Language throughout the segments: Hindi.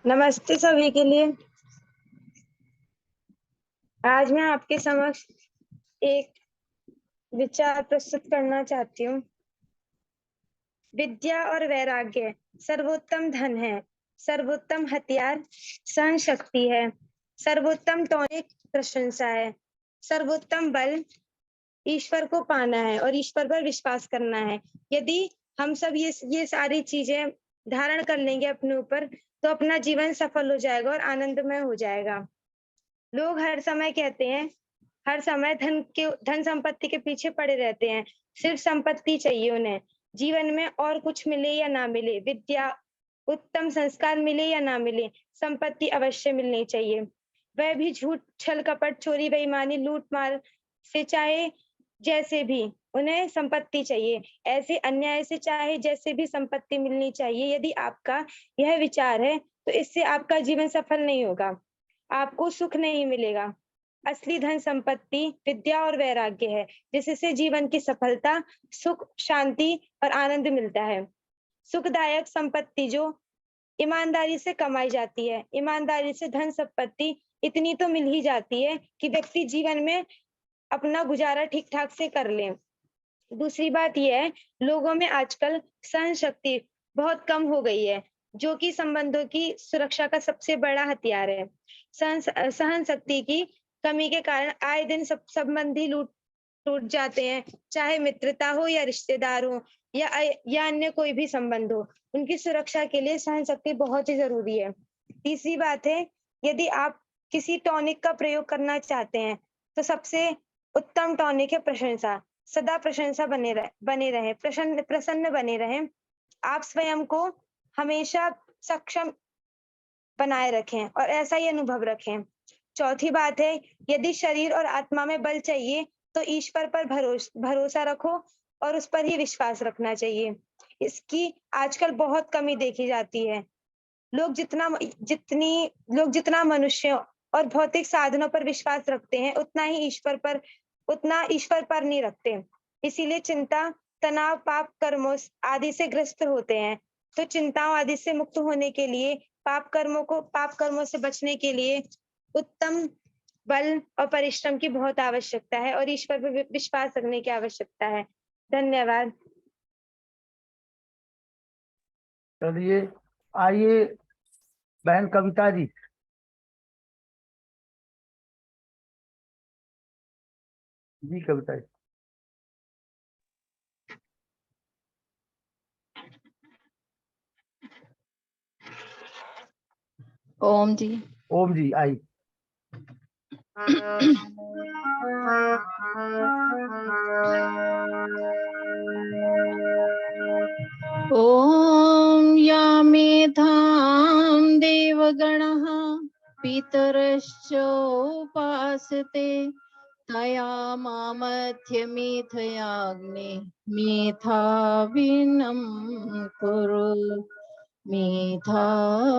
नमस्ते सभी के लिए। आज मैं आपके समक्ष एक विचार प्रस्तुत करना चाहती हूँ। विद्या और वैराग्य सर्वोत्तम धन है, सर्वोत्तम हथियार सहन शक्ति है, सर्वोत्तम टॉनिक प्रशंसा है, सर्वोत्तम बल ईश्वर को पाना है और ईश्वर पर विश्वास करना है। यदि हम सब ये सारी चीजें धारण कर लेंगे अपने ऊपर, तो अपना जीवन सफल हो जाएगा और आनंदमय हो जाएगा। लोग हर समय कहते हैं, हर समय धन संपत्ति के पीछे पड़े रहते हैं। सिर्फ संपत्ति चाहिए उन्हें। जीवन में और कुछ मिले या ना मिले, विद्या, उत्तम संस्कार मिले या ना मिले, संपत्ति अवश्य मिलनी चाहिए। वह भी झूठ, छल, कपट, चोरी, बेईमानी, लूट मार से चाहे जैसे भी, उन्हें संपत्ति चाहिए। ऐसे अन्याय से चाहे जैसे भी संपत्ति मिलनी चाहिए। यदि आपका यह विचार है, तो इससे आपका जीवन सफल नहीं होगा, आपको सुख नहीं मिलेगा। असली धन संपत्ति विद्या और वैराग्य है, जिससे जीवन की सफलता, सुख, शांति और आनंद मिलता है। सुखदायक संपत्ति जो ईमानदारी से कमाई जाती है। ईमानदारी से धन संपत्ति इतनी तो मिल ही जाती है कि व्यक्ति जीवन में अपना गुजारा ठीक ठाक से कर ले। दूसरी बात यह है, लोगों में आजकल सहन शक्ति बहुत कम हो गई है, जो कि संबंधों की सुरक्षा का सबसे बड़ा हथियार है। सहन शक्ति की कमी के कारण आए दिन सब संबंधी टूट जाते हैं, चाहे मित्रता हो या रिश्तेदार हो या अन्य कोई भी संबंध हो। उनकी सुरक्षा के लिए सहन शक्ति बहुत ही जरूरी है। तीसरी बात है, यदि आप किसी टॉनिक का प्रयोग करना चाहते हैं, तो सबसे उत्तम टॉनिक है प्रशंसा। सदा प्रशंसा बने रहे, प्रसन्न बने रहें। आप स्वयं को हमेशा सक्षम बनाए रखें और ऐसा ही अनुभव रखें। चौथी बात है, यदि शरीर और आत्मा में बल चाहिए, तो ईश्वर पर भरोसा रखो और उस पर ही विश्वास रखना चाहिए। इसकी आजकल बहुत कमी देखी जाती है। लोग जितना मनुष्य और भौतिक साधनों पर विश्वास रखते हैं, उतना ईश्वर पर नहीं रखते। इसीलिए चिंता, तनाव, पाप कर्मों आदि से ग्रस्त होते हैं। तो चिंताओं आदि से मुक्त होने के लिए, पाप कर्मों से बचने के लिए उत्तम बल और परिश्रम की बहुत आवश्यकता है और ईश्वर पर विश्वास रखने की आवश्यकता है। धन्यवाद। चलिए, आइए बहन कविता जी। जी कविता जी। ओम जी। ओम जी आई। ओम या मेधां देवगणः पितरश्च उपासते तया मामध्यमेधयाग्ने मेधाविनं कुरु मेधाविनं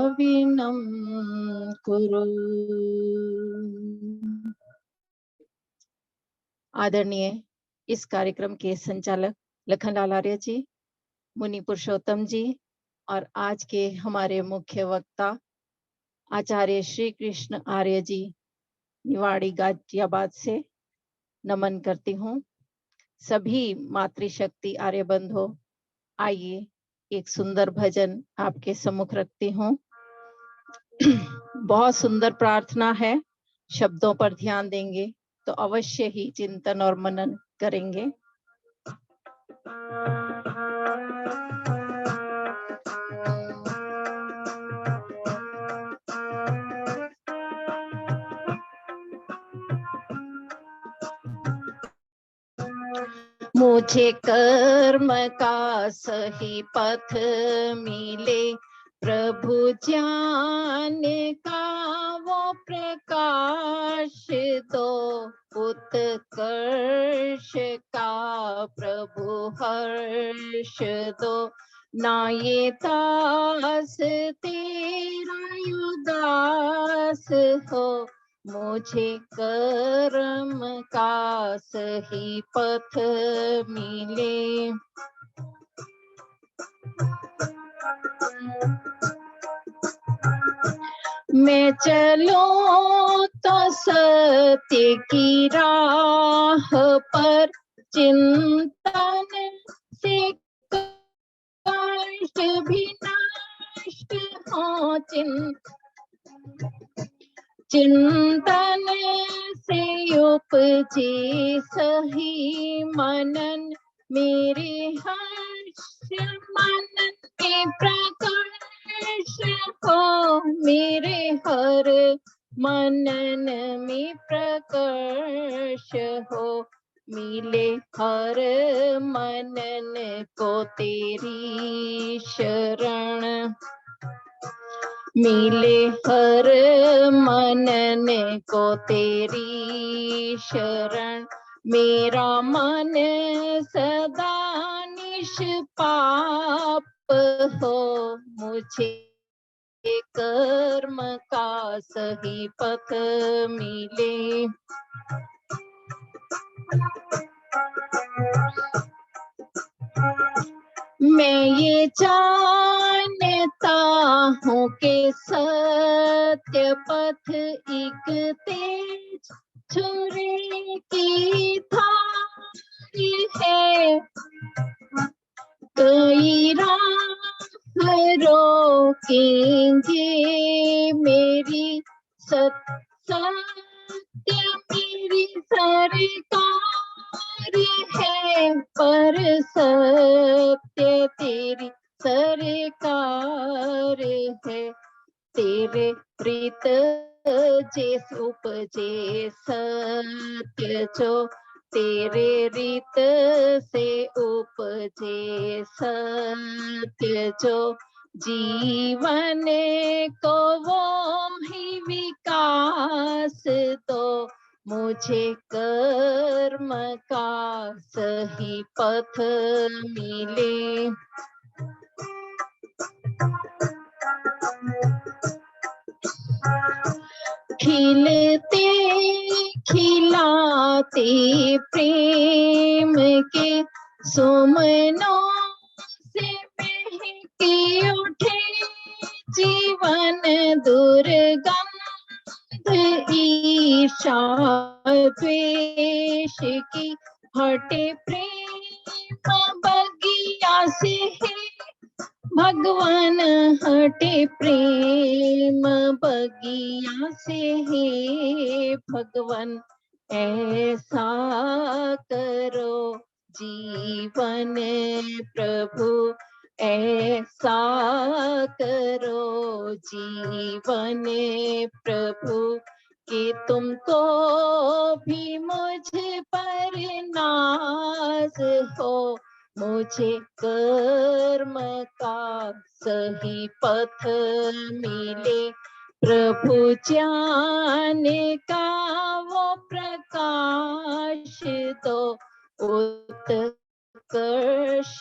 कुरु। आदरणीय इस कार्यक्रम के संचालक लखनलाल आर्य जी, मुनि पुरुषोत्तम जी और आज के हमारे मुख्य वक्ता आचार्य श्री कृष्ण आर्य जी, निवाड़ी गाजियाबाद से नमन करती हूँ। सभी मातृशक्ति आर्य बंधु, आइए एक सुंदर भजन आपके सम्मुख रखती हूँ। बहुत सुंदर प्रार्थना है, शब्दों पर ध्यान देंगे तो अवश्य ही चिंतन और मनन करेंगे। मुझे कर्म का सही पथ मिले, प्रभु ज्ञान का वो प्रकाश दो, उत्कर्ष का प्रभु हर्ष दो, ना ये दास तेरा उदास हो, मुझे कर्म का सही पथ मिले। मैं चलूं तो सत्य की राह पर, चिंतन से कष्ट भी नष्ट हो, चिंतन से उपजे सही मनन, मेरे हर्ष मनन के प्रकाश हो, मेरे हर मनन में प्रकाश हो, मिले हर मनन को तेरी शरण, मिले हर मनन को तेरी शरण, मेरा मन सदा निष्पाप हो, मुझे कर्म का सही पथ मिले। मैं ये जानता हूँ कि सत्य पथ एक तेज छुरी की धार है, कई राह रोकेंगे मेरी, सत्य मेरी सरकार है, पर सत्य तेरी सरकार है, तेरे प्रीत जैसे उपजे सत्य जो, तेरे रीत से उपजे सत्य जो, जीवन को वो ही विकास दो, मुझे कर्म का सही पथ मिले। खिलते खिलाते प्रेम के सुमनों से महके उठे जीवन, दुर्गंध ईर्षा द्वेष की हटे प्रेम बगिया से है भगवान, हटे प्रेम बगिया से हे भगवान, ऐसा करो जीवन प्रभु, ऐसा करो जीवन प्रभु, कि तुमको भी मुझ पर नाज हो, मुझे कर्म का सही पथ मिले, प्रभु जाने का वो प्रकाश दो, उत्कर्ष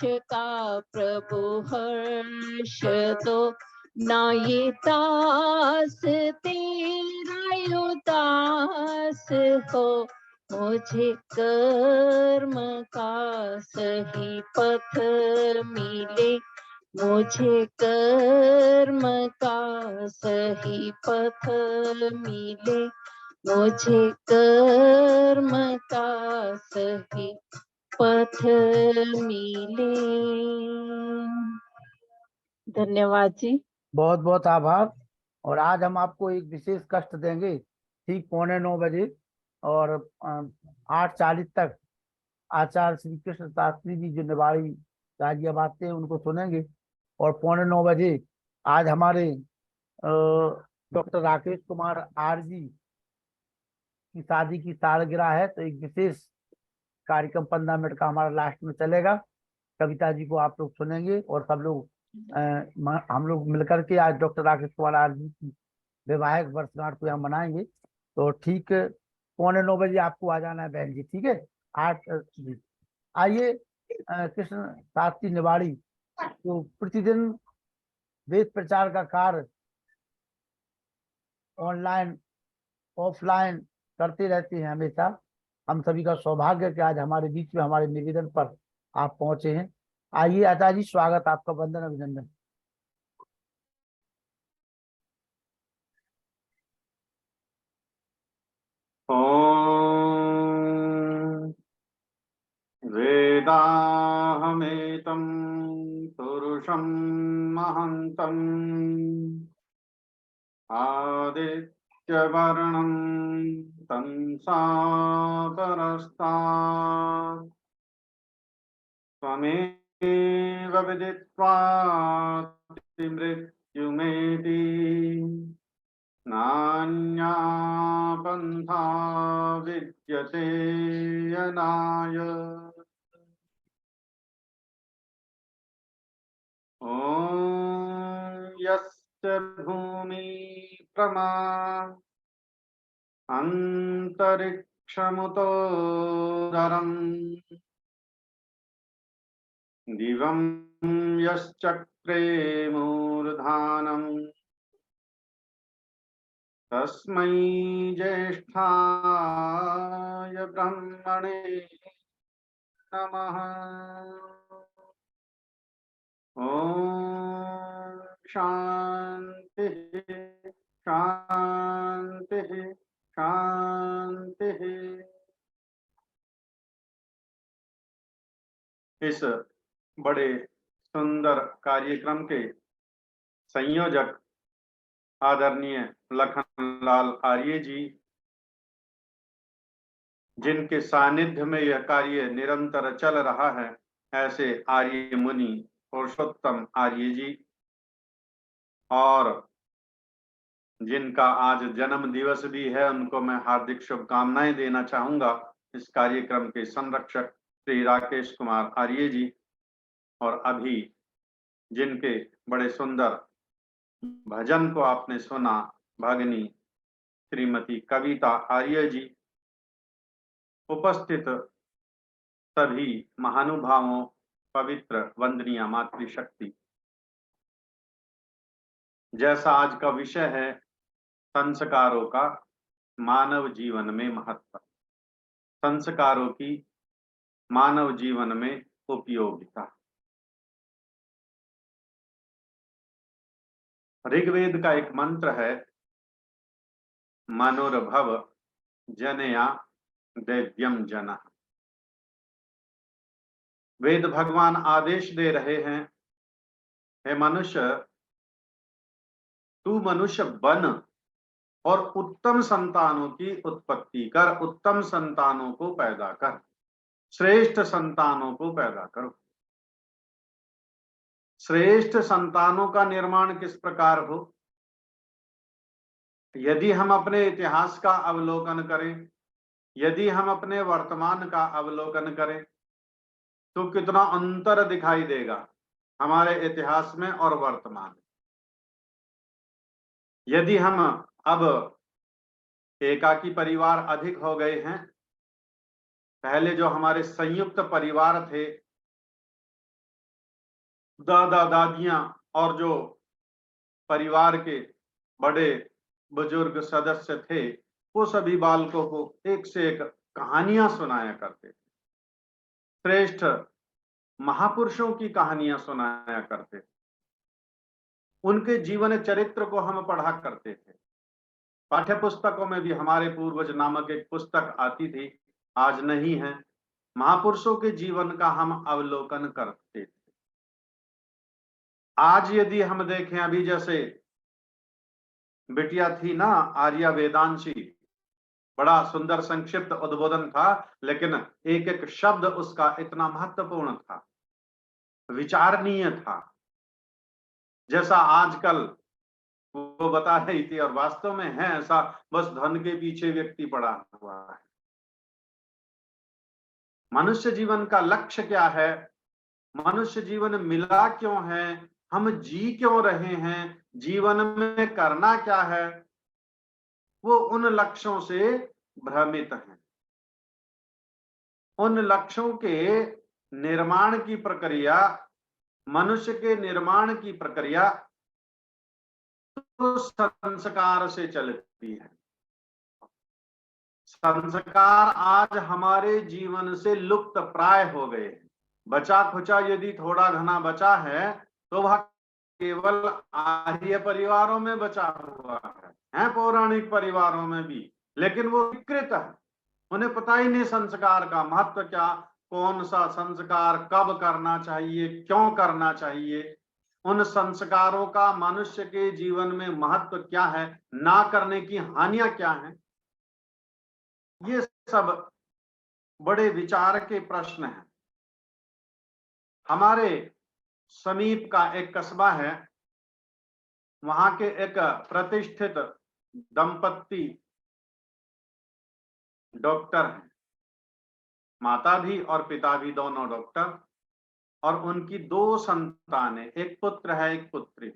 का प्रभु हर्ष दो, ना ये दास तेरा उदास हो, मुझे कर्म का सही पथ मिले, मुझे कर्म का सही पथ मिले, मुझे कर्म का सही पथ मिले। धन्यवाद जी। बहुत बहुत आभार। और आज हम आपको एक विशेष कष्ट देंगे ठीक 8:45 बजे, और 8:40 तक आचार्य श्री कृष्ण शास्त्री जी जो निवाड़ी राज्य बातें उनको सुनेंगे। और 8:45 बजे आज हमारे doctor Rakesh Kumar R G की शादी की सालगिरह है, तो एक विशेष कार्यक्रम 15 मिनट का हमारा लास्ट में चलेगा। कविता जी को आप लोग सुनेंगे और सब लोग हम लोग मिलकर के आज doctor Rakesh Kumar R G की वैवाहिक वर्षगांठ को यहाँ मनाएंगे। तो ठीक 8:45 बजे आपको आ जाना है बहन जी, ठीक है। 8 जी आइए। कृष्ण शास्त्री निवाड़ी तो प्रतिदिन वेद प्रचार का कार्य ऑनलाइन ऑफलाइन करते रहते हैं हमेशा। हम सभी का सौभाग्य कि आज हमारे बीच में हमारे निवेदन पर आप पहुंचे हैं। आइए आचार्य जी, स्वागत आपका, वंदन अभिनंदन। वदाहमेतं पुरुषं महन्तम् आदित्यवर्णं तंसा परस्तात् त्वमेव विदित्वा मृत्युमेति नान्या पन्था विद्यते यनाय। ॐ यस्य भूमि प्रमा अन्तरिक्षमुतोदरम् दिवं यश्चक्रे मूर्धानम् तस्मै ज्येष्ठाय ब्रह्मणे नमः। ॐ शान्तिः शान्तिः शान्तिः। इस बड़े सुंदर कार्यक्रम के संयोजक आदरणीय लखनलाल आर्य जी, जिनके सानिध्य में यह कार्य निरंतर चल रहा है, ऐसे आर्य मुनि पुरुषोत्तम आर्य जी, और जिनका आज जन्म दिवस भी है, उनको मैं हार्दिक शुभकामनाएं देना चाहूंगा। इस कार्यक्रम के संरक्षक श्री राकेश कुमार आर्य जी, और अभी जिनके बड़े सुंदर भजन को आपने सुना, भगिनी श्रीमती कविता आर्य जी, उपस्थित सभी महानुभावों, पवित्र वंदनीय मातृशक्ति। जैसा आज का विषय है संस्कारों का मानव जीवन में महत्व, संस्कारों की मानव जीवन में उपयोगिता। ऋग्वेद का एक मंत्र है, मनोरभव जनया दैव्यम जनः। वेद भगवान आदेश दे रहे हैं, हे मनुष्य, तू मनुष्य बन और उत्तम संतानों की उत्पत्ति कर, उत्तम संतानों को पैदा कर, श्रेष्ठ संतानों को पैदा करो। श्रेष्ठ संतानों का निर्माण किस प्रकार हो? यदि हम अपने इतिहास का अवलोकन करें, यदि हम अपने वर्तमान का अवलोकन करें, तो कितना अंतर दिखाई देगा हमारे इतिहास में और वर्तमान में। यदि हम अब एकाकी परिवार अधिक हो गए हैं, पहले जो हमारे संयुक्त परिवार थे, दादा दादियां और जो परिवार के बड़े बुजुर्ग सदस्य थे, वो सभी बालकों को एक से एक कहानियां सुनाया करते थे, श्रेष्ठ महापुरुषों की कहानियां सुनाया करते थे, उनके जीवन चरित्र को हम पढ़ा करते थे। पाठ्य पुस्तकों में भी हमारे पूर्वज नामक एक पुस्तक आती थी, आज नहीं है। महापुरुषों के जीवन का हम अवलोकन करते थे। आज यदि हम देखें, अभी जैसे बिटिया थी ना आर्या वेदांशी, बड़ा सुंदर संक्षिप्त उद्बोधन था, लेकिन एक एक शब्द उसका इतना महत्वपूर्ण था, विचारणीय था। जैसा आजकल वो बता रही थी, और वास्तव में है ऐसा, बस धन के पीछे व्यक्ति पड़ा हुआ है। मनुष्य जीवन का लक्ष्य क्या है? मनुष्य जीवन मिला क्यों है? हम जी क्यों रहे हैं? जीवन में करना क्या है? वो उन लक्ष्यों से भ्रमित हैं। उन लक्ष्यों के निर्माण की प्रक्रिया, मनुष्य के निर्माण की प्रक्रिया तो संस्कार से चलती है। संस्कार आज हमारे जीवन से लुप्त प्राय हो गए हैं। बचा खुचा यदि थोड़ा घना बचा है तो वह केवल आर्य परिवारों में बचा हुआ है, पौराणिक परिवारों में भी, लेकिन वो विकृत है। उन्हें पता ही नहीं संस्कार का महत्व क्या, कौन सा संस्कार कब करना चाहिए, क्यों करना चाहिए, उन संस्कारों का मनुष्य के जीवन में महत्व क्या है, ना करने की हानियां क्या हैं, ये सब बड़े विचार के प्रश्न हैं। हमारे समीप का एक कस्बा है, वहां के एक प्रतिष्ठित दंपत्ति डॉक्टर हैं, माता भी और पिता भी दोनों डॉक्टर, और उनकी 2 संतानें, एक पुत्र है एक पुत्री।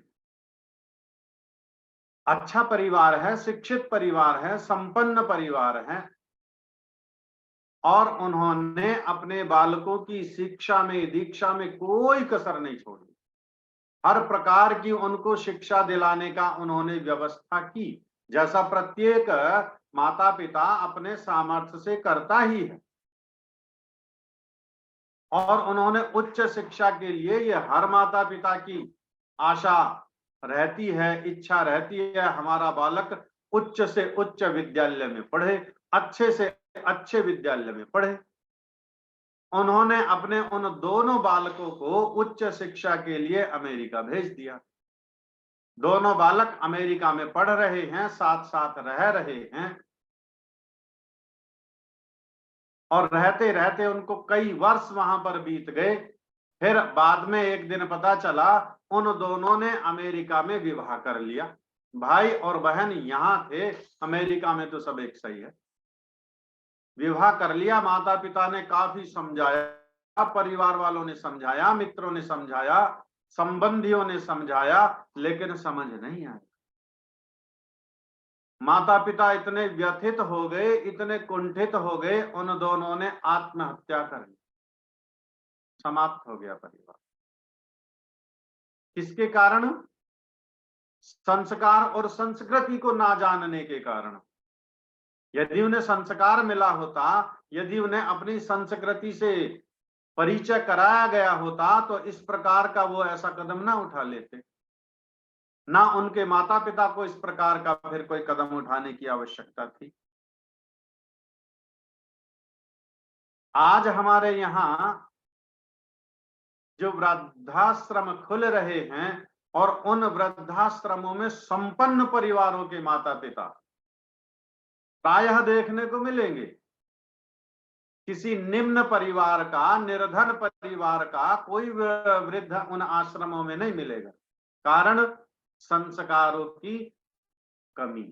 अच्छा परिवार है, शिक्षित परिवार है, संपन्न परिवार है, और उन्होंने अपने बालकों की शिक्षा में, दीक्षा में कोई कसर नहीं छोड़ी। हर प्रकार की उनको शिक्षा दिलाने का उन्होंने व्यवस्था की, जैसा प्रत्येक माता पिता अपने सामर्थ्य से करता ही है। और उन्होंने उच्च शिक्षा के लिए, ये हर माता पिता की आशा रहती है, इच्छा रहती है, हमारा बालक उच्च से उच्च विद्यालय में पढ़े, अच्छे से अच्छे विद्यालय में पढ़े। उन्होंने अपने उन दोनों बालकों को उच्च शिक्षा के लिए अमेरिका भेज दिया। दोनों बालक अमेरिका में पढ़ रहे हैं, साथ साथ रह रहे हैं, और रहते रहते उनको कई वर्ष वहां पर बीत गए। फिर बाद में एक दिन पता चला उन दोनों ने अमेरिका में विवाह कर लिया। भाई और बहन यहां थे, अमेरिका में तो सब एक सही है। विवाह कर लिया, माता पिता ने काफी समझाया, परिवार वालों ने समझाया, मित्रों ने समझाया, संबंधियों ने समझाया, लेकिन समझ नहीं आया। माता पिता इतने व्यथित हो गए, इतने कुंठित हो गए, उन दोनों ने आत्महत्या कर ली। समाप्त हो गया परिवार। किसके कारण? संस्कार और संस्कृति को ना जानने के कारण। यदि उन्हें संस्कार मिला होता, यदि उन्हें अपनी संस्कृति से परिचय कराया गया होता, तो इस प्रकार का वो ऐसा कदम ना उठा लेते, ना उनके माता पिता को इस प्रकार का फिर कोई कदम उठाने की आवश्यकता थी। आज हमारे यहाँ जो वृद्धाश्रम खुल रहे हैं, और उन वृद्धाश्रमों में संपन्न परिवारों के माता पिता प्रायः देखने को मिलेंगे। किसी निम्न परिवार का, निर्धन परिवार का कोई वृद्ध उन आश्रमों में नहीं मिलेगा। कारण संस्कारों की कमी।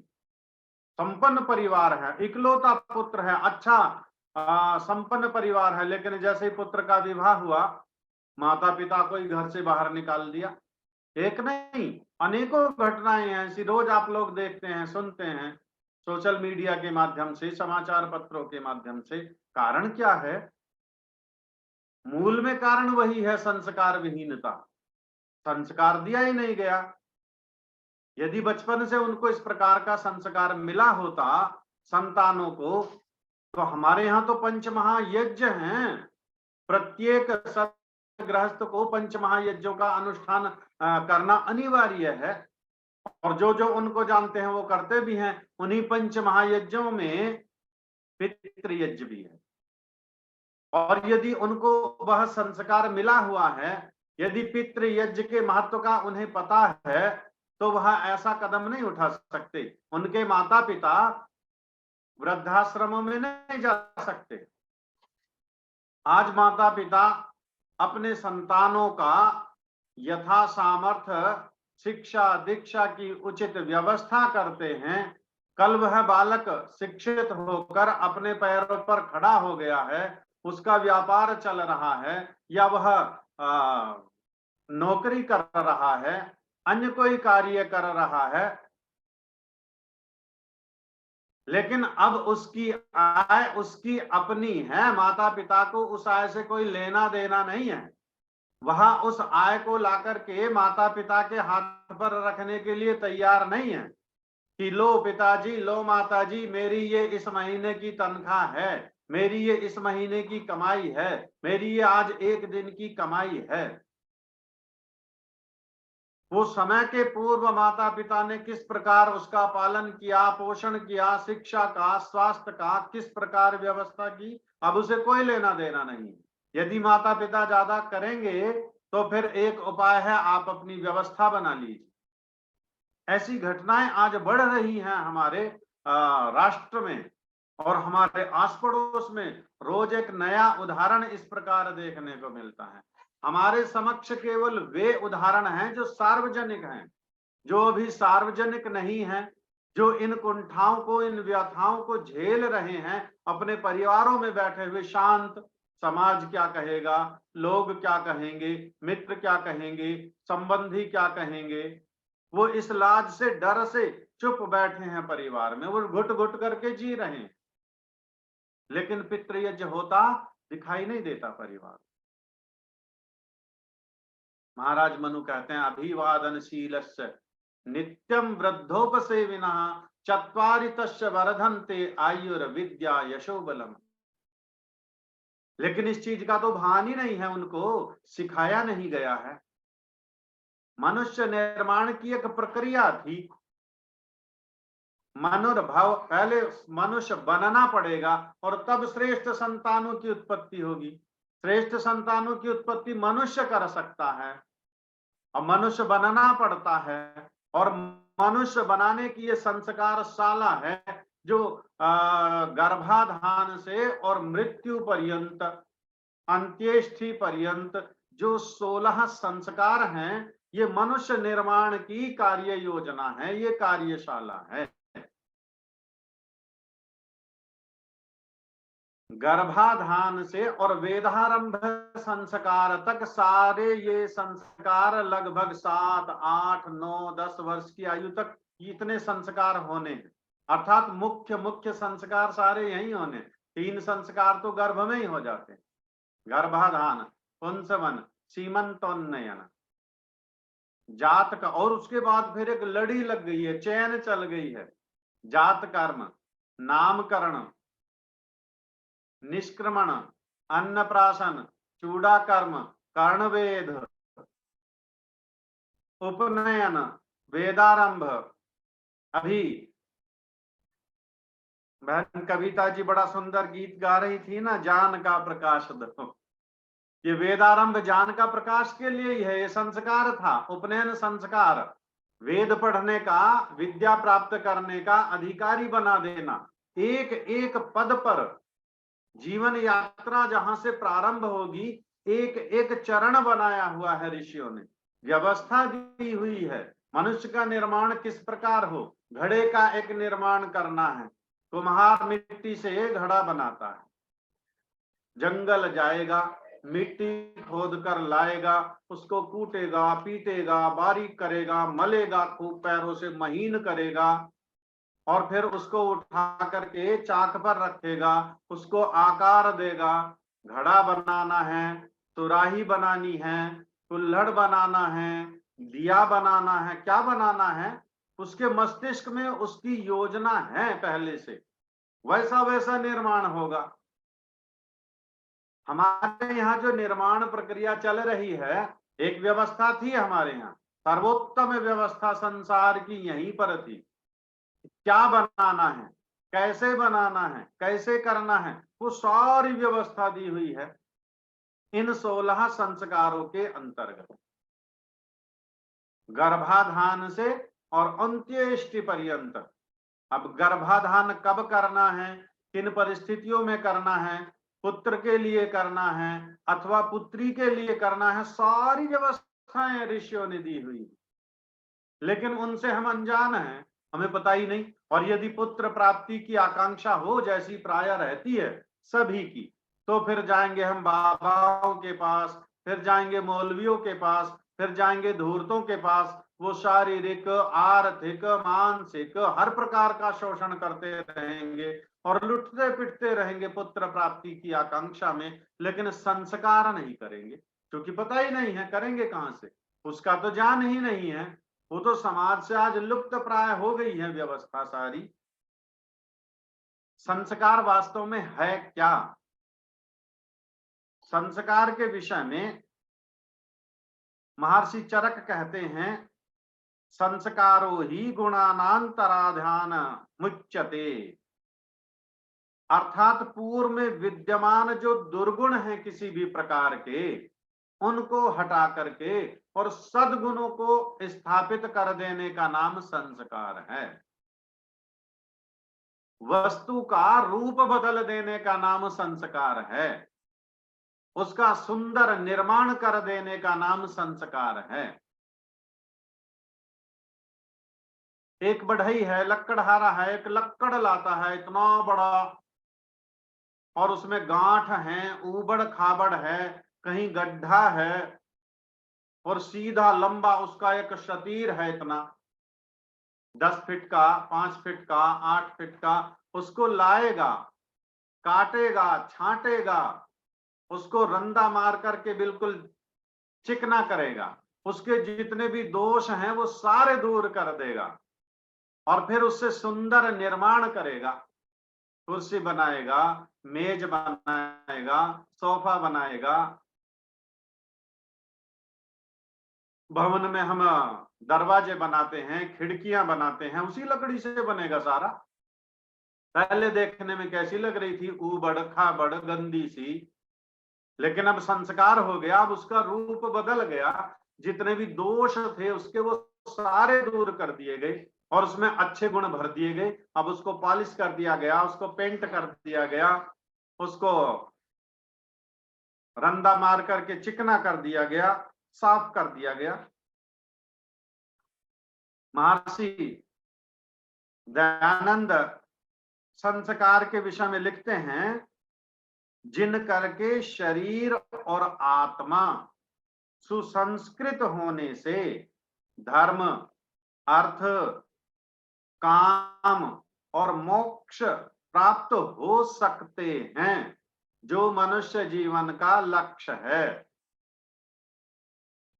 संपन्न परिवार है, इकलौता पुत्र है, अच्छा संपन्न परिवार है, लेकिन जैसे ही पुत्र का विवाह हुआ, माता पिता को ही घर से बाहर निकाल दिया। एक नहीं, अनेकों घटनाएं हैं ऐसी, रोज आप लोग देखते हैं, सुनते हैं, सोशल मीडिया के माध्यम से, समाचार पत्रों के माध्यम से। कारण क्या है? मूल में कारण वही है, संस्कार विहीनता। संस्कार दिया ही नहीं गया। यदि बचपन से उनको इस प्रकार का संस्कार मिला होता संतानों को, तो हमारे यहाँ तो पंचमहायज्ञ हैं। प्रत्येक गृहस्थ को पंचमहायज्ञों का अनुष्ठान करना अनिवार्य है, और जो जो उनको जानते हैं वो करते भी हैं। उन्हीं पंचमहायज्ञों में पितृयज्ञ भी है। और यदि उनको वह संस्कार मिला हुआ है, यदि पितृयज्ञ के महत्व का उन्हें पता है, तो वह ऐसा कदम नहीं उठा सकते। उनके माता पिता वृद्धाश्रमों में नहीं जा सकते। आज माता पिता अपने संतानों का यथा सामर्थ्य शिक्षा दीक्षा की उचित व्यवस्था करते हैं। कल वह बालक शिक्षित होकर अपने पैरों पर खड़ा हो गया है, उसका व्यापार चल रहा है, या वह नौकरी कर रहा है, अन्य कोई कार्य कर रहा है, लेकिन अब उसकी आय उसकी अपनी है। माता पिता को उस आय से कोई लेना देना नहीं है। वह उस आय को लाकर के माता पिता के हाथ पर रखने के लिए तैयार नहीं है कि लो पिताजी, लो माताजी, मेरी ये इस महीने की तनख्वाह है, मेरी ये इस महीने की कमाई है, मेरी ये आज एक दिन की कमाई है। वो समय के पूर्व माता पिता ने किस प्रकार उसका पालन किया, पोषण किया, शिक्षा का, स्वास्थ्य का किस प्रकार व्यवस्था की, अब उसे कोई लेना देना नहीं। यदि माता पिता ज्यादा करेंगे तो फिर एक उपाय है, आप अपनी व्यवस्था बना लीजिए। ऐसी घटनाएं आज बढ़ रही हैं हमारे राष्ट्र में और हमारे आस पड़ोस में। रोज एक नया उदाहरण इस प्रकार देखने को मिलता है। हमारे समक्ष केवल वे उदाहरण हैं जो सार्वजनिक हैं। जो अभी सार्वजनिक नहीं है, जो इन कुंठाओं को, इन व्यथाओं को झेल रहे हैं अपने परिवारों में बैठे हुए शांत, समाज क्या कहेगा, लोग क्या कहेंगे, मित्र क्या कहेंगे, संबंधी क्या कहेंगे, वो इस लाज से, डर से चुप बैठे हैं परिवार में, वो घुट घुट करके जी रहे हैं। लेकिन पितृयज्ञ होता दिखाई नहीं देता परिवार। महाराज मनु कहते हैं, अभिवादनशीलस्य नित्यम वृद्धोपसेविनः चत्वारि तस्य वर्धन्ते आयुर्विद्या यशोबलम। लेकिन इस चीज का तो भान ही नहीं है, उनको सिखाया नहीं गया है। मनुष्य निर्माण की एक प्रक्रिया थी। मनुर्भव, पहले मनुष्य बनना पड़ेगा और तब श्रेष्ठ संतानों की उत्पत्ति होगी। श्रेष्ठ संतानों की उत्पत्ति मनुष्य कर सकता है और मनुष्य बनना पड़ता है। और मनुष्य बनाने की ये संस्कार शाला है जो गर्भाधान से और मृत्यु पर्यंत, अंत्येष्टि पर्यंत जो 16 संस्कार हैं, ये मनुष्य निर्माण की कार्य योजना है, ये कार्यशाला है। गर्भाधान से और वेदारंभ संस्कार तक सारे ये संस्कार लगभग 7, 8, 9, 10 वर्ष की आयु तक इतने संस्कार होने हैं। अर्थात मुख्य मुख्य संस्कार सारे यही होने। 3 संस्कार तो गर्भ में ही हो जाते हैं, गर्भाधान, पुंसवन, सीमंतोन्नयन, जात का। और उसके बाद फिर एक लड़ी लग गई है, चैन चल गई है। जात कर्म, नामकरण, निष्क्रमण, अन्नप्राशन, चूड़ा कर्म, कर्णवेद, उपनयन, वेदारंभ। अभी बहन कविता जी बड़ा सुंदर गीत गा रही थी ना, जान का प्रकाश दो। ये वेदारंभ जान का प्रकाश के लिए ही है, ये संस्कार था। उपनयन संस्कार, वेद पढ़ने का, विद्या प्राप्त करने का अधिकारी बना देना। एक एक पद पर जीवन यात्रा जहां से प्रारंभ होगी, एक एक चरण बनाया हुआ है ऋषियों ने, व्यवस्था दी हुई है। मनुष्य का निर्माण किस प्रकार हो, घड़े का एक निर्माण करना है। कुम्हार मिट्टी से घड़ा बनाता है, जंगल जाएगा, मिट्टी खोद कर लाएगा, उसको कूटेगा, पीटेगा, बारीक करेगा, मलेगा, खूब पैरों से महीन करेगा और फिर उसको उठा करके चाक पर रखेगा, उसको आकार देगा। घड़ा बनाना है, तुराही बनानी है, कुल्हड़ बनाना है, दिया बनाना है, क्या बनाना है, उसके मस्तिष्क में उसकी योजना है पहले से। वैसा वैसा निर्माण होगा। हमारे यहाँ जो निर्माण प्रक्रिया चल रही है, एक व्यवस्था थी हमारे यहाँ, सर्वोत्तम व्यवस्था संसार की यहीं पर थी। क्या बनाना है, कैसे बनाना है, कैसे करना है, वो सारी व्यवस्था दी हुई है इन 16 संस्कारों के अंतर्गत। गर्भाधान से और अंत्येष्टि पर्यंत। अब गर्भाधान कब करना है, किन परिस्थितियों में करना है, पुत्र के लिए करना है अथवा पुत्री के लिए करना है, सारी व्यवस्थाएं ऋषियों ने दी हुई, लेकिन उनसे हम अनजान हैं, हमें पता ही नहीं। और यदि पुत्र प्राप्ति की आकांक्षा हो, जैसी प्राय रहती है सभी की, तो फिर जाएंगे हम बाबाओं के पास, फिर जाएंगे मौलवियों के पास, फिर जाएंगे धूर्तों के पास। वो शारीरिक, आर्थिक, मानसिक हर प्रकार का शोषण करते रहेंगे और लुटते पिटते रहेंगे पुत्र प्राप्ति की आकांक्षा में, लेकिन संस्कार नहीं करेंगे, क्योंकि पता ही नहीं है करेंगे कहां से, उसका तो ज्ञान ही नहीं है। वो तो समाज से आज लुप्त प्राय हो गई है व्यवस्था सारी। संस्कार वास्तव में है क्या? संस्कार के विषय में महर्षि चरक कहते हैं, संस्कारो ही गुणानांतराध्यान मुच्यते। अर्थात पूर्व में विद्यमान जो दुर्गुण हैं किसी भी प्रकार के, उनको हटा करके और सद्गुणों को स्थापित कर देने का नाम संस्कार है। वस्तु का रूप बदल देने का नाम संस्कार है। उसका सुंदर निर्माण कर देने का नाम संस्कार है। एक बढ़ई है, लक्कड़हारा है, एक लक्कड़ लाता है इतना बड़ा, और उसमें गांठ है, ऊबड़ खाबड़ है, कहीं गड्ढा है, और सीधा लंबा उसका एक शतीर है इतना 10 फीट का, 5 फीट का, 8 फीट का। उसको लाएगा, काटेगा, छांटेगा, उसको रंदा मार करके बिल्कुल चिकना करेगा, उसके जितने भी दोष हैं वो सारे दूर कर देगा, और फिर उससे सुंदर निर्माण करेगा। कुर्सी बनाएगा, मेज बनाएगा, सोफा बनाएगा। भवन में हम दरवाजे बनाते हैं, खिड़कियां बनाते हैं, उसी लकड़ी से बनेगा सारा। पहले देखने में कैसी लग रही थी, ऊबड़ खाबड़ गंदी सी, लेकिन अब संस्कार हो गया, अब उसका रूप बदल गया। जितने भी दोष थे उसके वो सारे दूर कर दिए गए और उसमें अच्छे गुण भर दिए गए। अब उसको पॉलिश कर दिया गया, उसको पेंट कर दिया गया, उसको रंदा मार करके चिकना कर दिया गया, साफ कर दिया गया। महर्षि दयानंद संस्कार के विषय में लिखते हैं, जिन करके शरीर और आत्मा सुसंस्कृत होने से धर्म, अर्थ, काम और मोक्ष प्राप्त हो सकते हैं, जो मनुष्य जीवन का लक्ष्य है।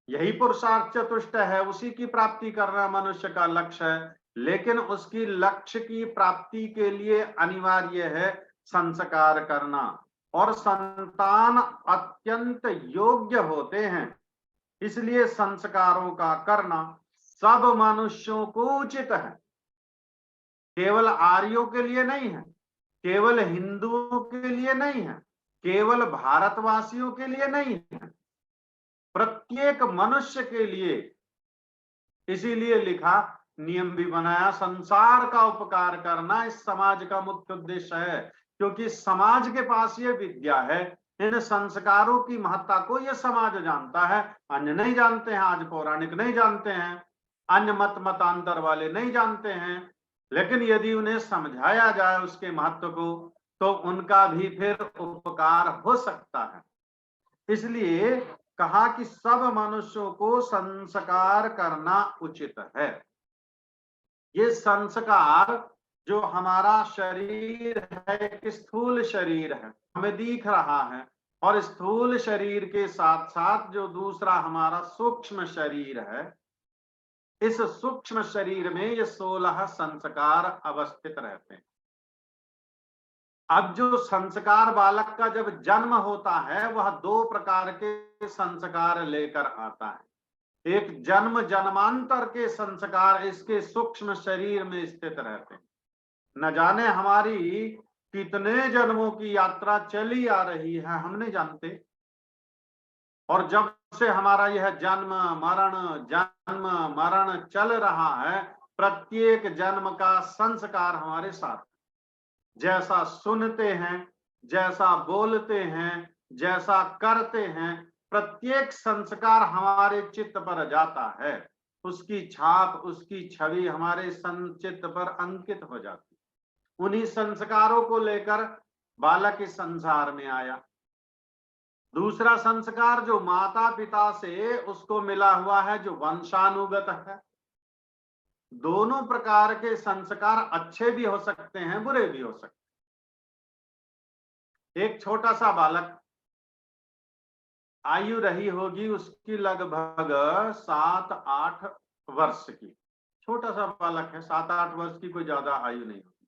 यही पुरुषार्थ चतुष्ट है, उसी की प्राप्ति करना मनुष्य का लक्ष्य है। लेकिन उसकी लक्ष्य की प्राप्ति के लिए अनिवार्य है संस्कार करना, और संतान अत्यंत योग्य होते हैं, इसलिए संस्कारों का करना सब मनुष्यों को उचित है। केवल आर्यों के लिए नहीं है, केवल हिंदुओं के लिए नहीं है, केवल भारतवासियों के लिए नहीं है, प्रत्येक मनुष्य के लिए। इसीलिए लिखा, नियम भी बनाया, संसार का उपकार करना इस समाज का मुख्य उद्देश्य है, क्योंकि समाज के पास ये विद्या है। इन संस्कारों की महत्ता को यह समाज जानता है, अन्य नहीं जानते हैं। आज पौराणिक नहीं जानते हैं, अन्य मतांतर वाले नहीं जानते हैं, लेकिन यदि उन्हें समझाया जाए उसके महत्व को, तो उनका भी फिर उपकार हो सकता है। इसलिए कहा कि सब मनुष्यों को संस्कार करना उचित है। ये संस्कार जो हमारा शरीर है, एक स्थूल शरीर है, हमें दिख रहा है, और स्थूल शरीर के साथ साथ जो दूसरा हमारा सूक्ष्म शरीर है, इस सूक्ष्म शरीर में ये 16 संस्कार अवस्थित रहते हैं। अब जो संस्कार बालक का जब जन्म होता है, वह 2 प्रकार के संस्कार लेकर आता है। एक जन्म जन्मांतर के संस्कार इसके सूक्ष्म शरीर में स्थित रहते हैं। न जाने हमारी कितने जन्मों की यात्रा चली आ रही है, हम नहीं जानते। और जब से हमारा यह जन्म मरण चल रहा है, प्रत्येक जन्म का संस्कार हमारे साथ। जैसा सुनते हैं, जैसा बोलते हैं, जैसा करते हैं, प्रत्येक संस्कार हमारे चित्त पर जाता है। उसकी छाप, उसकी छवि हमारे चित्त पर अंकित हो जाती। उन्हीं संस्कारों को लेकर बालक इस संसार में आया। दूसरा संस्कार जो माता पिता से उसको मिला हुआ है, जो वंशानुगत है। दोनों प्रकार के संस्कार अच्छे भी हो सकते हैं, बुरे भी हो सकते हैं। एक छोटा सा बालक, आयु रही होगी उसकी लगभग 7-8 वर्ष की, छोटा सा बालक है, 7-8 वर्ष की, कोई ज्यादा आयु नहीं होगी।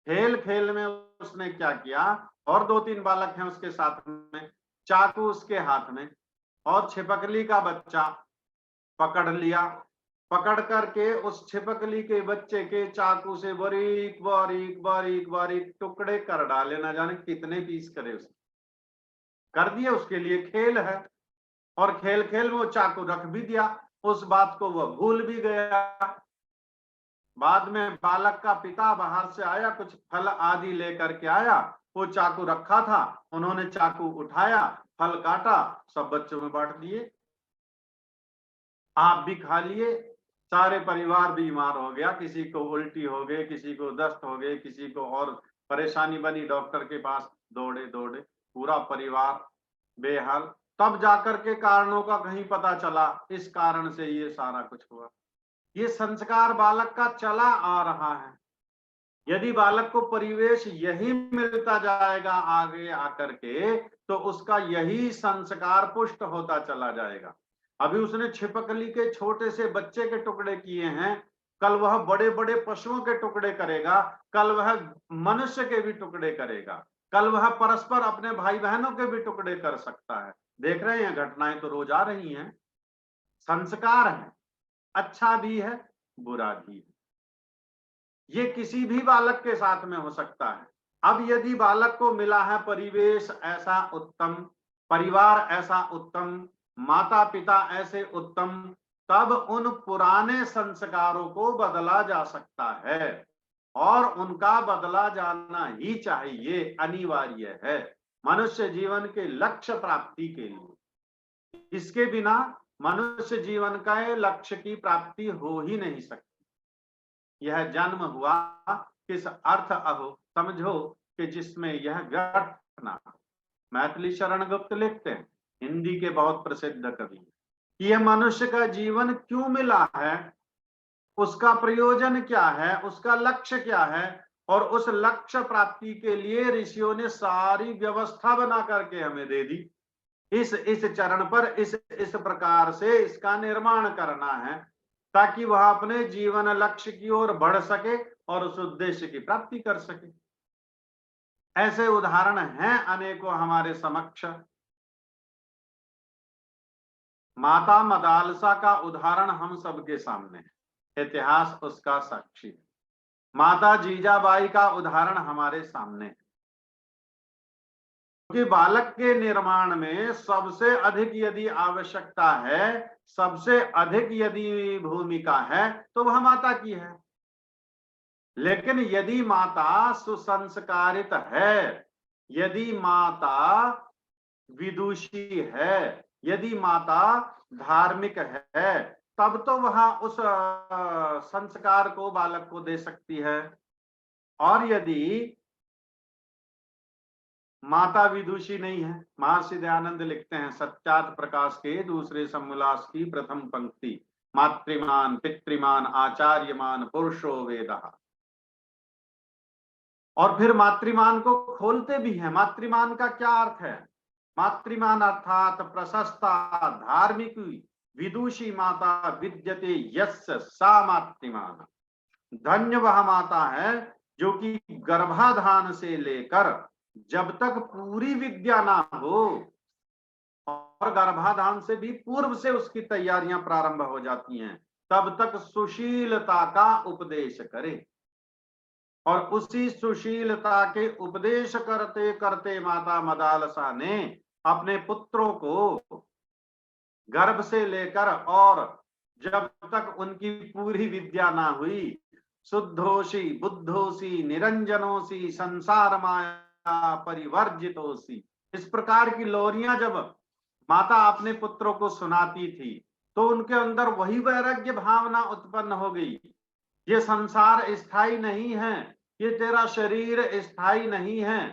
खेल खेल में उसने क्या किया, और 2-3 बालक हैं उसके साथ में, चाकू उसके हाथ में, और छिपकली का बच्चा पकड़ लिया पकड़ करके उस छिपकली के बच्चे के चाकू से बारीक बारीक बारीक बारीक टुकड़े कर डाले, ना जाने कितने पीस करे, उसने कर दिए। उसके लिए खेल है, और खेल खेल में वो चाकू रख भी दिया, उस बात को वह भूल भी गया। बाद में बालक का पिता बाहर से आया, कुछ फल आदि लेकर के आया, वो चाकू रखा था, उन्होंने चाकू उठाया, फल काटा, सब बच्चों में बांट दिए, आप भी खा लिए। सारे परिवार बीमार हो गया, किसी को उल्टी हो गई, किसी को दस्त हो गए, किसी को और परेशानी बनी, डॉक्टर के पास दौड़े दौड़े, पूरा परिवार बेहाल। तब जाकर के कारणों का कहीं पता चला, इस कारण से ये सारा कुछ हुआ। ये संस्कार बालक का चला आ रहा है। यदि बालक को परिवेश यही मिलता जाएगा आगे आकर के, तो उसका यही संस्कार पुष्ट होता चला जाएगा। अभी उसने छिपकली के छोटे से बच्चे के टुकड़े किए हैं, कल वह बड़े बड़े पशुओं के टुकड़े करेगा, कल वह मनुष्य के भी टुकड़े करेगा, कल वह परस्पर अपने भाई बहनों के भी टुकड़े कर सकता है। देख रहे हैं, घटनाएं तो रोज आ रही हैं। संस्कार है, अच्छा भी है, बुरा भी है। ये किसी भी बालक के साथ में हो सकता है। अब यदि बालक को मिला है परिवेश ऐसा उत्तम, परिवार ऐसा उत्तम, माता पिता ऐसे उत्तम, तब उन पुराने संस्कारों को बदला जा सकता है, और उनका बदला जाना ही चाहिए, अनिवार्य है मनुष्य जीवन के लक्ष्य प्राप्ति के लिए। इसके बिना मनुष्य जीवन का लक्ष्य की प्राप्ति हो ही नहीं सकती। यह जन्म हुआ किस अर्थ अहो, समझो कि जिसमें यह घटना। मैथिली शरण गुप्त लिखते हैं, हिंदी के बहुत प्रसिद्ध कवि, कि यह मनुष्य का जीवन क्यों मिला है, उसका प्रयोजन क्या है, उसका लक्ष्य क्या है, और उस लक्ष्य प्राप्ति के लिए ऋषियों ने सारी व्यवस्था बना करके हमें दे दी। इस चरण पर इस प्रकार से इसका निर्माण करना है, ताकि वह अपने जीवन लक्ष्य की ओर बढ़ सके और उस उद्देश्य की प्राप्ति कर सके। ऐसे उदाहरण हैं अनेकों हमारे समक्ष। माता मदालसा का उदाहरण हम सबके सामने है, इतिहास उसका साक्षी है। माता जीजाबाई का उदाहरण हमारे सामने है। क्योंकि बालक के निर्माण में सबसे अधिक यदि आवश्यकता है, सबसे अधिक यदि भूमिका है, तो वह माता की है। लेकिन यदि माता सुसंस्कारित है, यदि माता विदुषी है, यदि माता धार्मिक है, तब तो वह उस संस्कार को बालक को दे सकती है। और यदि माता विदुषी नहीं है, महर्षि दयानंद लिखते हैं सत्यार्थ प्रकाश के दूसरे समोल्लास की प्रथम पंक्ति, मातृमान पितृमान आचार्यमान पुरुषो वेदः। और फिर मातृमान को खोलते भी हैं। मातृमान का क्या अर्थ है? मातृमान अर्थात प्रशस्ता धार्मिक विदुषी माता विद्यते यस्य सा मातृमान। धन्य वह माता है जो कि गर्भाधान से लेकर जब तक पूरी विद्या ना हो, और गर्भाधान से भी पूर्व से उसकी तैयारियां प्रारंभ हो जाती हैं, तब तक सुशीलता का उपदेश करे। और उसी सुशीलता के उपदेश करते करते माता मदालसा ने अपने पुत्रों को गर्भ से लेकर और जब तक उनकी पूरी विद्या ना हुई, शुद्धोसी बुद्धोसी निरंजनोसी संसार माया परिवर्जितोसी, इस प्रकार की लोरियां जब माता अपने पुत्रों को सुनाती थी, तो उनके अंदर वही वैराग्य भावना उत्पन्न हो गई। ये संसार स्थायी नहीं है, ये तेरा शरीर स्थायी नहीं है,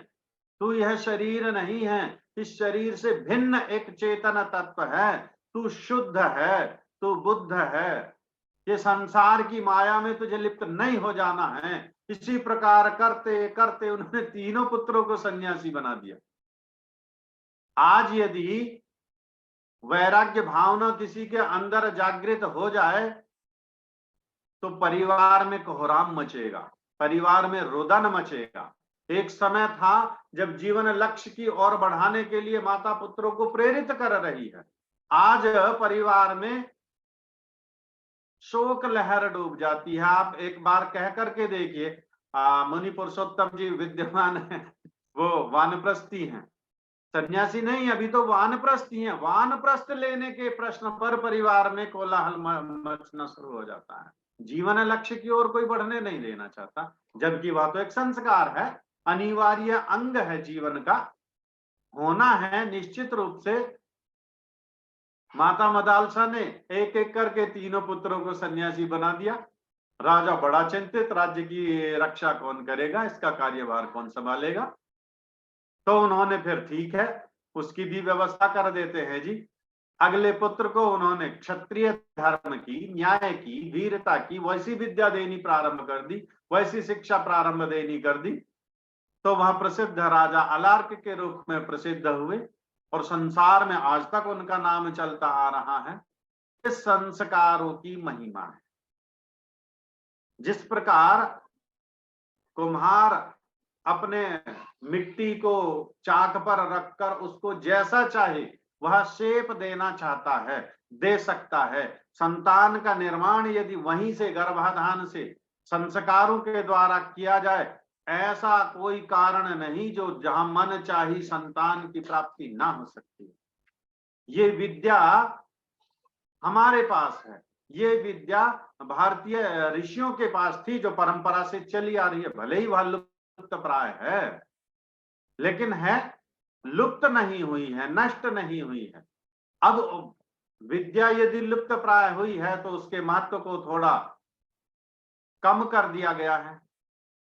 तू यह शरीर नहीं है, इस शरीर से भिन्न एक चेतन तत्व है, तू शुद्ध है, तू बुद्ध है, ये संसार की माया में तुझे लिप्त नहीं हो जाना है। इसी प्रकार करते करते उन्होंने तीनों पुत्रों को सन्यासी बना दिया। आज यदि वैराग्य भावना किसी के अंदर जागृत हो जाए, तो परिवार में कोहराम मचेगा, परिवार में रुदन मचेगा। एक समय था जब जीवन लक्ष्य की ओर बढ़ाने के लिए माता पुत्रों को प्रेरित कर रही है। आज परिवार में शोक लहर डूब जाती है। आप एक बार कह करके देखिए, मुनि पुरुषोत्तम जी विद्यमान है, वो वानप्रस्थी हैं, सन्यासी नहीं, अभी तो वानप्रस्थी हैं। वानप्रस्थ लेने के प्रश्न पर परिवार में कोलाहल मचना शुरू हो जाता है। जीवन लक्ष्य की ओर कोई बढ़ने नहीं देना चाहता, जबकि वह तो एक संस्कार है, अनिवार्य अंग है जीवन का, होना है निश्चित रूप से। माता मदालसा ने एक एक करके तीनों पुत्रों को सन्यासी बना दिया। राजा बड़ा चिंतित, राज्य की रक्षा कौन करेगा, इसका कार्यभार कौन संभालेगा। तो उन्होंने फिर ठीक है, उसकी भी व्यवस्था कर देते हैं जी। अगले पुत्र को उन्होंने क्षत्रिय धर्म की, न्याय की, वीरता की वैसी विद्या देनी प्रारंभ कर दी, वैसी शिक्षा प्रारंभ देनी कर दी। तो वह प्रसिद्ध राजा अलार्क के रूप में प्रसिद्ध हुए और संसार में आज तक उनका नाम चलता आ रहा है। इस संस्कारों की महिमा है। जिस प्रकार कुम्हार अपने मिट्टी को चाक पर रखकर उसको जैसा चाहे वह शेप देना चाहता है, दे सकता है। संतान का निर्माण यदि वहीं से गर्भाधान से संस्कारों के द्वारा किया जाए, ऐसा कोई कारण नहीं जो जहां मन चाही संतान की प्राप्ति ना हो सकती। ये विद्या हमारे पास है, ये विद्या भारतीय ऋषियों के पास थी, जो परंपरा से चली आ रही है। भले ही वह लुप्त प्राय है, लेकिन है, लुप्त नहीं हुई है, नष्ट नहीं हुई है। अब विद्या यदि लुप्त प्राय हुई है तो उसके महत्व को थोड़ा कम कर दिया गया है।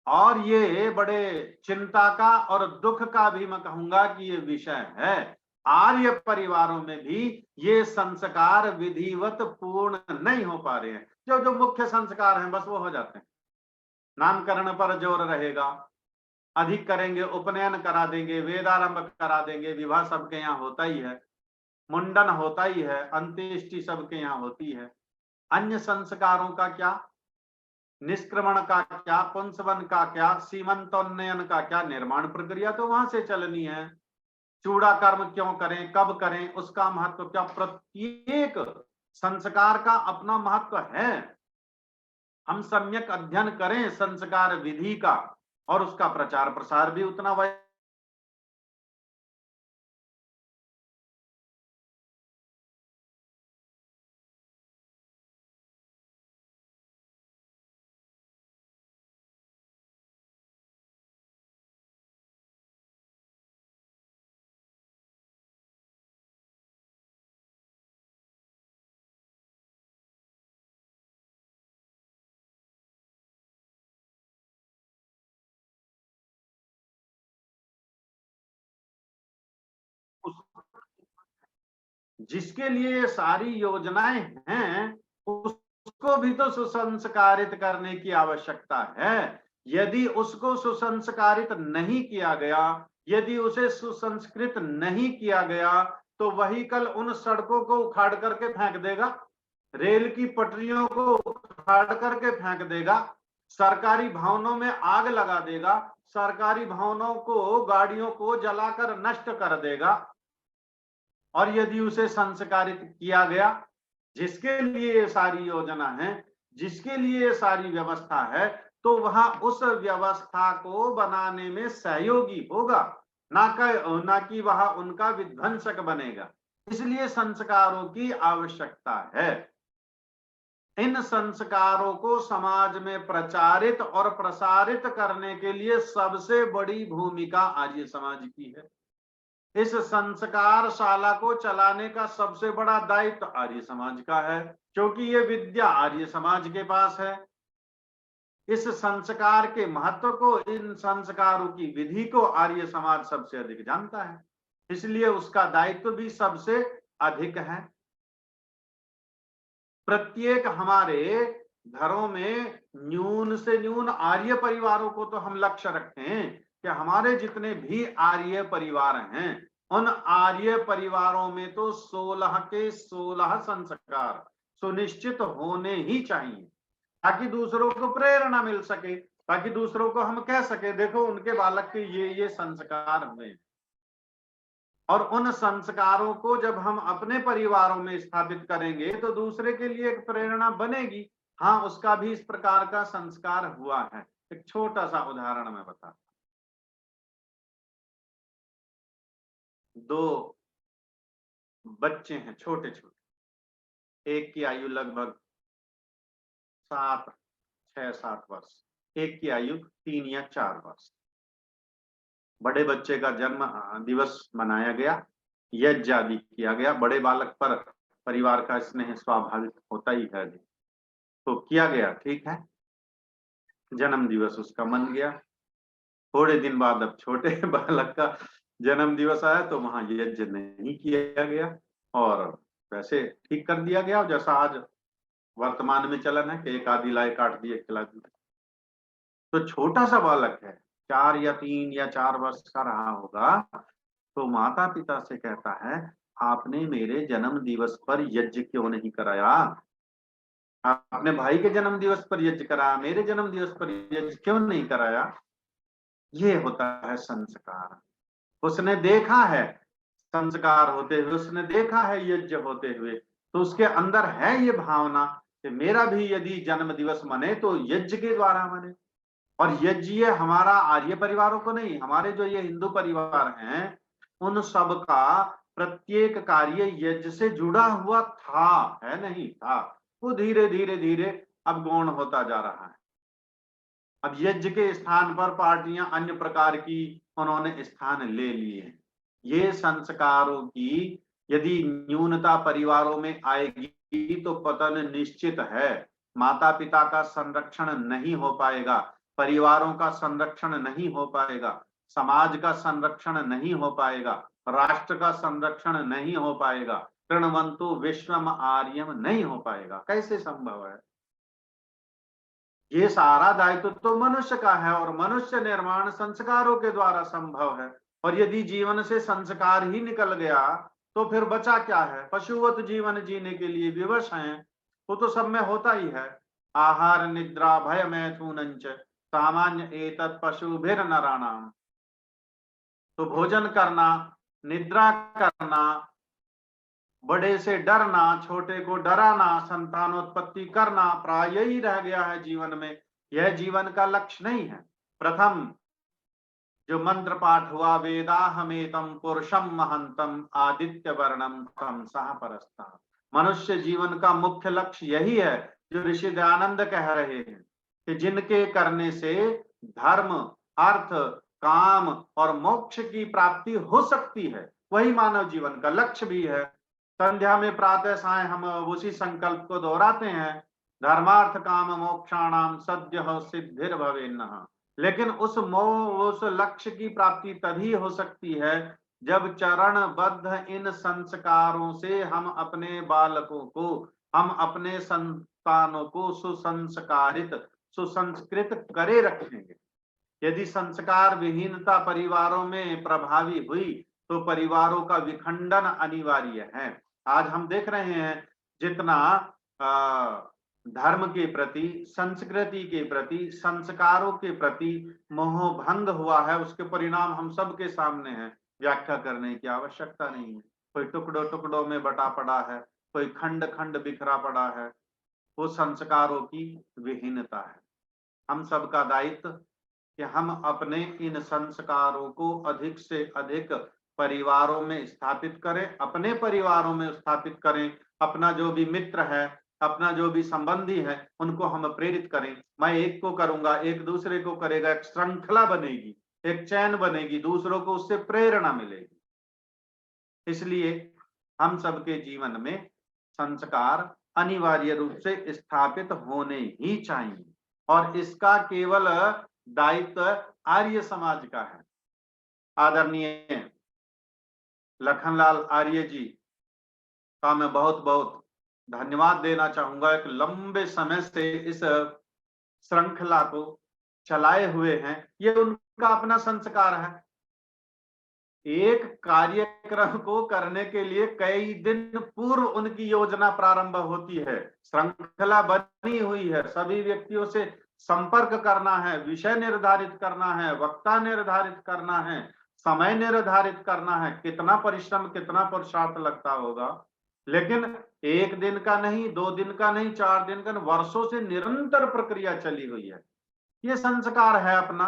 और ये बड़े चिंता का और दुख का भी मैं कहूंगा कि ये विषय है। आर्य परिवारों में भी ये संस्कार विधिवत पूर्ण नहीं हो पा रहे हैं। जो मुख्य संस्कार हैं बस वो हो जाते हैं। नामकरण पर जोर रहेगा, अधिक करेंगे, उपनयन करा देंगे, वेदारंभ करा देंगे, विवाह सबके यहाँ होता ही है, मुंडन होता ही है, अंत्येष्टि सबके यहाँ होती है। अन्य संस्कारों का क्या, निष्क्रमण का क्या, पुंसवन का क्या, सीमंतोन्नयन का क्या, निर्माण प्रक्रिया तो वहां से चलनी है। चूड़ा कर्म क्यों करें, कब करें, उसका महत्व क्या। प्रत्येक संस्कार का अपना महत्व है। हम सम्यक अध्ययन करें संस्कार विधि का और उसका प्रचार प्रसार भी उतना जिसके लिए ये सारी योजनाएं हैं उसको भी तो सुसंस्कारित करने की आवश्यकता है। यदि उसको सुसंस्कारित नहीं किया गया, यदि उसे सुसंस्कृत नहीं किया गया, तो वही कल उन सड़कों को उखाड़ करके फेंक देगा, रेल की पटरियों को उखाड़ करके फेंक देगा, सरकारी भवनों में आग लगा देगा, सरकारी भवनों को, गाड़ियों को जलाकर नष्ट कर देगा। और यदि उसे संस्कारित किया गया, जिसके लिए ये सारी योजना है, जिसके लिए ये सारी व्यवस्था है, तो वह उस व्यवस्था को बनाने में सहयोगी होगा, ना कि वह उनका विध्वंसक बनेगा। इसलिए संस्कारों की आवश्यकता है। इन संस्कारों को समाज में प्रचारित और प्रसारित करने के लिए सबसे बड़ी भूमिका आर्य समाज की है। इस संस्कार शाला को चलाने का सबसे बड़ा दायित्व आर्य समाज का है, क्योंकि ये विद्या आर्य समाज के पास है। इस संस्कार के महत्व को, इन संस्कारों की विधि को आर्य समाज सबसे अधिक जानता है, इसलिए उसका दायित्व भी सबसे अधिक है। प्रत्येक हमारे घरों में न्यून से न्यून आर्य परिवारों को तो हम लक्ष्य रखते हैं कि हमारे जितने भी आर्य परिवार हैं, उन आर्य परिवारों में तो 16 के 16 संस्कार सुनिश्चित होने ही चाहिए, ताकि दूसरों को प्रेरणा मिल सके, ताकि दूसरों को हम कह सके देखो उनके बालक के ये संस्कार हुए। और उन संस्कारों को जब हम अपने परिवारों में स्थापित करेंगे तो दूसरे के लिए एक प्रेरणा बनेगी। हाँ, उसका भी इस प्रकार का संस्कार हुआ है। एक छोटा सा उदाहरण मैं बताता हूं। 2 बच्चे हैं छोटे छोटे, एक की आयु लगभग 6-7 वर्ष, एक की आयु 3 या 4 वर्ष। बड़े बच्चे का जन्म दिवस मनाया गया, यज्ञ आदि किया गया। बड़े बालक पर परिवार का स्नेह स्वाभाविक होता ही है, तो किया गया, ठीक है। जन्म दिवस उसका मन गया। थोड़े दिन बाद अब छोटे बालक का जन्म दिवस आया तो वहां यज्ञ नहीं किया गया और वैसे ठीक कर दिया गया, जैसा आज वर्तमान में चलन है कि एक आदि लाए काट दिए खिला दिए। तो छोटा सा बालक है, 4 या 3 या 4 वर्ष का रहा होगा, तो माता पिता से कहता है, आपने मेरे जन्म दिवस पर यज्ञ क्यों नहीं कराया? आपने भाई के जन्म दिवस पर यज्ञ कराया, मेरे जन्म दिवस पर यज्ञ क्यों नहीं कराया? ये होता है संस्कार। उसने देखा है संस्कार होते हुए, उसने देखा है यज्ञ होते हुए, तो उसके अंदर है ये भावना कि मेरा भी यदि जन्म दिवस मने तो यज्ञ के द्वारा मने। और यज्ञ ये हमारा आर्य परिवारों को नहीं, हमारे जो ये हिंदू परिवार हैं उन सब का प्रत्येक कार्य यज्ञ से जुड़ा हुआ था, है नहीं था। वो धीरे धीरे धीरे अब गौण होता जा रहा है। अब यज्ञ के स्थान पर पार्टियां अन्य प्रकार की उन्होंने स्थान ले लिए। ये संस्कारों की यदि न्यूनता परिवारों में आएगी तो पतन निश्चित है। माता पिता का संरक्षण नहीं हो पाएगा, परिवारों का संरक्षण नहीं हो पाएगा, समाज का संरक्षण नहीं हो पाएगा, राष्ट्र का संरक्षण नहीं हो पाएगा, तृणवंतु विश्वम आर्यम नहीं हो पाएगा। कैसे संभव है? ये सारा दायित्व तो मनुष्य का है और मनुष्य निर्माण संस्कारों के द्वारा संभव है। और यदि जीवन से संस्कार ही निकल गया तो फिर बचा क्या है? पशुवत जीवन जीने के लिए विवश हैं, वो तो सब में होता ही है। आहार निद्रा भय मैथुनंच सामान्य एतत् पशुभिर नराणाम। तो भोजन करना, निद्रा करना, बड़े से डरना, छोटे को डराना, संतानोत्पत्ति करना, प्राय यही रह गया है जीवन में। यह जीवन का लक्ष्य नहीं है। प्रथम जो मंत्र पाठ हुआ, वेदाहमेतम पुरुषम महंतम आदित्य वर्णम तम सह परस्ता। मनुष्य जीवन का मुख्य लक्ष्य यही है जो ऋषि दयानंद कह रहे हैं कि जिनके करने से धर्म, अर्थ, काम और मोक्ष की प्राप्ति हो सकती है, वही मानव जीवन का लक्ष्य भी है। संध्या में प्रातः साय हम उसी संकल्प को दोहराते हैं, धर्मार्थ काम मोक्षाणाम सद्य सिद्धिर भवेन्नः। लेकिन उस लक्ष्य की प्राप्ति तभी हो सकती है जब चरणबद्ध इन संस्कारों से हम अपने बालकों को, हम अपने संतानों को सुसंस्कारित, सुसंस्कृत करे रखेंगे। यदि संस्कार विहीनता परिवारों में प्रभावी हुई तो परिवारों का विखंडन अनिवार्य है। आज हम देख रहे हैं जितना धर्म के प्रति, संस्कृति के प्रति, संस्कारों के प्रति मोह भंग हुआ है, उसके परिणाम हम सबके सामने हैं। व्याख्या करने की आवश्यकता नहीं है। कोई टुकड़ों टुकड़ों में बटा पड़ा है, कोई खंड खंड बिखरा पड़ा है, वो संस्कारों की विहीनता है। हम सबका दायित्व कि हम अपने इन संस्कारों को अधिक से अधिक परिवारों में स्थापित करें, अपने परिवारों में स्थापित करें। अपना जो भी मित्र है, अपना जो भी संबंधी है, उनको हम प्रेरित करें। मैं एक को करूंगा, एक दूसरे को करेगा, एक श्रृंखला बनेगी, एक चैन बनेगी, दूसरों को उससे प्रेरणा मिलेगी। इसलिए हम सबके जीवन में संस्कार अनिवार्य रूप से स्थापित होने ही चाहिए और इसका केवल दायित्व आर्य समाज का है। आदरणीय लखनलाल आर्य जी का मैं बहुत बहुत धन्यवाद देना चाहूंगा। एक लंबे समय से इस श्रृंखला को चलाए हुए हैं, ये उनका अपना संस्कार है। एक कार्यक्रम को करने के लिए कई दिन पूर्व उनकी योजना प्रारंभ होती है, श्रृंखला बनी हुई है, सभी व्यक्तियों से संपर्क करना है, विषय निर्धारित करना है, वक्ता निर्धारित करना है, समय निर्धारित करना है, कितना परिश्रम, कितना पुरुषार्थ लगता होगा, लेकिन एक दिन का नहीं, 2 दिन का नहीं, 4 दिन का नहीं, वर्षों से निरंतर प्रक्रिया चली हुई है। ये संस्कार है अपना।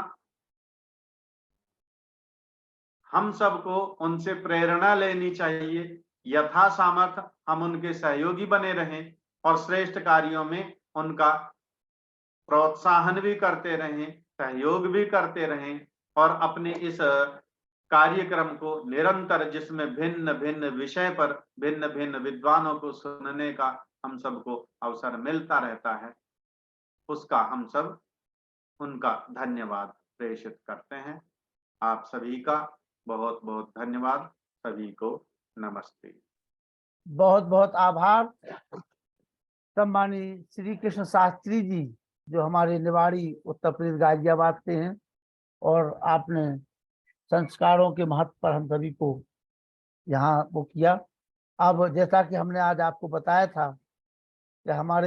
हम सबको उनसे प्रेरणा लेनी चाहिए, यथा सामर्थ्य हम उनके सहयोगी बने रहें और श्रेष्ठ कार्यों में उनका प्रोत्साहन भी करते रहें, सहयोग भी करते रहें और अपने इस कार्यक्रम को निरंतर, जिसमें भिन्न भिन्न विषय पर भिन्न भिन्न विद्वानों को सुनने का हम सबको अवसर मिलता रहता है, उसका हम सब उनका धन्यवाद प्रेषित करते हैं। आप सभी का बहुत बहुत धन्यवाद। सभी को नमस्ते। बहुत बहुत आभार सम्मानित श्री कृष्ण शास्त्री जी, जो हमारे निवाड़ी उत्तर प्रदेश गाजियाबाद से हैं, और आपने संस्कारों के महत्व पर हम सभी को यहाँ वो किया। अब जैसा कि हमने आज आपको बताया था कि हमारे